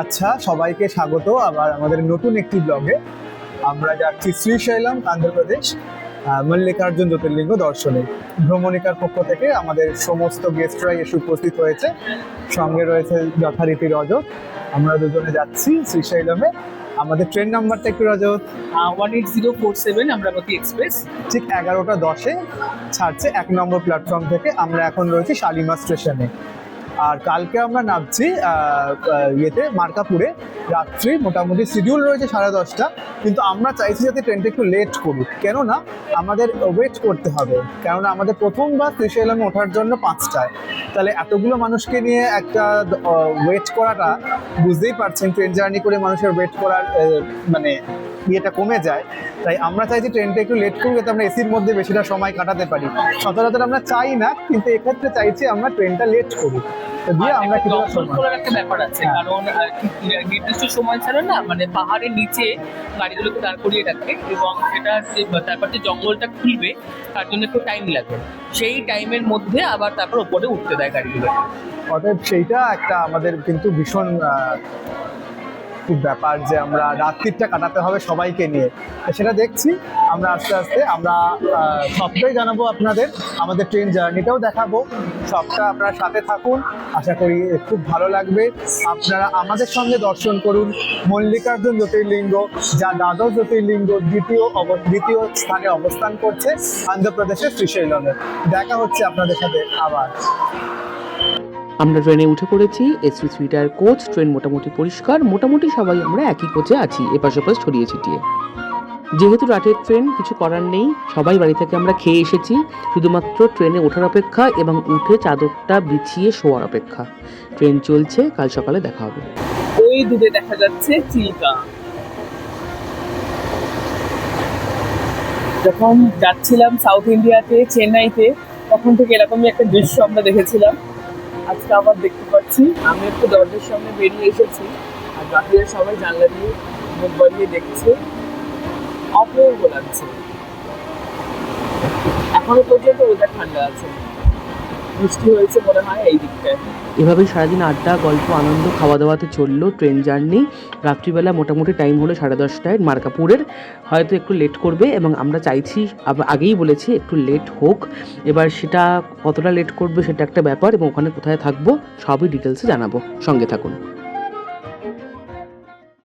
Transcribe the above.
আচ্ছা, সবাইকে স্বাগত আবার আমাদের নতুন একটি ব্লগে। আমরা যাচ্ছি শ্রীশৈলম, অন্ধ্রপ্রদেশ, মল্লিকার্জুন জ্যোতির্লিঙ্গ দর্শনে। ভ্রমণিকার পক্ষ থেকে আমাদের সমস্ত গেস্টরাই এসে উপস্থিত হয়েছে, সঙ্গে রয়েছে যথারীতি রজত। আমরা দুজনে যাচ্ছি শ্রীশৈলমে। আমাদের ট্রেন নাম্বারটা একটু রজত। 18047 আমরাবতী এক্সপ্রেস। ঠিক 11টা 10-এ ছাড়ছে 1 নম্বর প্ল্যাটফর্ম থেকে। আমরা এখন রয়েছি শালিমার স্টেশনে। আর কালকে আমরা নামছি ইয়েতে মার্কাপুরে রাত্রি। মোটামুটি শিডিউল রয়েছে 10:30, কিন্তু আমরা চাইছি যাতে ট্রেনটা একটু লেট করুক, কেননা আমাদের ওয়েট করতে হবে। কেননা আমাদের প্রথমবার শ্রীশৈলমে ওঠার জন্য 5টায়, তাহলে এতগুলো মানুষকে নিয়ে একটা ওয়েট করাটা, বুঝতেই পারছেন ট্রেন জার্নি করে মানুষের ওয়েট করার মানে ইয়েটা কমে যায়। তাই আমরা চাইছি ট্রেনটা একটু লেট করুক, যাতে আমরা এসির মধ্যে বেশিটা সময় কাটাতে পারি। সচরাচর আমরা চাই না, কিন্তু এক্ষেত্রে চাইছি আমরা ট্রেনটা লেট করুক। দিয়ে আমরা একটা ব্যাপার আছে, কারণ নির্দিষ্ট সময় ছাড়া না, মানে পাহাড়ের নিচে গাড়িগুলোকে দাঁড় করিয়ে রাখে, এবং সেটা তারপর যে জঙ্গলটা খুলবে তার জন্য একটু টাইম লাগে। সেই টাইমের মধ্যে আবার তারপর ওপরে উঠতে দেয় গাড়িগুলো। অতএব সেইটা একটা আমাদের কিন্তু ভীষণ খুব ব্যাপার যে আমরা রাত্রিটা কাটাতে হবে সবাইকে নিয়ে। সেটা দেখছি আমরা আস্তে আস্তে। আমরা সবটাই জানাবো আপনাদের, আমাদের ট্রেন জার্নিটাও দেখাবো। সবটা আপনারা সাথে থাকুন, আশা করি খুব ভালো লাগবে। আপনারা আমাদের সঙ্গে দর্শন করুন মল্লিকার্জুন জ্যোতির্লিঙ্গ, যা দ্বাদশ জ্যোতির্লিঙ্গ দ্বিতীয় স্থানে অবস্থান করছে অন্ধ্রপ্রদেশের শ্রীশৈলমে। দেখা হচ্ছে আপনাদের সাথে আবার। আমরা ট্রেনে উঠে পড়েছি। AC sweater coach. ট্রেন মোটামুটি পরিষ্কার, মোটামুটি সবাই আমরা একই কোচে আছি, এপাশ ওপাশ ছড়িয়ে ছিটিয়ে। যেহেতু রাতের ট্রেন, কিছু করার নেই, সবাই বাড়ি থেকে আমরা খেয়ে এসেছি। শুধুমাত্র ট্রেনে ওঠার অপেক্ষা এবং উঠে চাদরটা বিছিয়ে শোয়ার অপেক্ষা। ট্রেন চলছে, কাল সকালে দেখা হবে। ওই দূরে দেখা যাচ্ছে চিল্কা। যখন যাচ্ছিলাম সাউথ ইন্ডিয়াতে, চেন্নাইতে, তখন থেকে এরকমই একটা দৃশ্য আমরা দেখেছিলাম। আজকে আবার দেখতে পাচ্ছি। আমি একটু দরজার সামনে বেরিয়ে এসেছি, আর বাকিরা সবাই জানলা দিয়ে মুখ বাড়িয়ে দেখছে। অপূর্ব লাগছে। এখনো পর্যন্ত ওয়েদার ঠান্ডা আছে, বৃষ্টি হয়েছে মনে হয় এই দিকটায়। এভাবেই সারাদিন আড্ডা, গল্প, আনন্দ, খাওয়া দাওয়াতে চললো ট্রেন জার্নি। রাত্রিবেলা মোটামুটি টাইম হলো 10:30টায় মার্কাপুরের। হয়তো একটু লেট করবে, এবং আমরা চাইছি, আগেই বলেছি, একটু লেট হোক। এবার সেটা কতটা লেট করবে সেটা একটা ব্যাপার, এবং ওখানে কোথায় থাকবো সবই ডিটেলসে জানাবো। সঙ্গে থাকুন।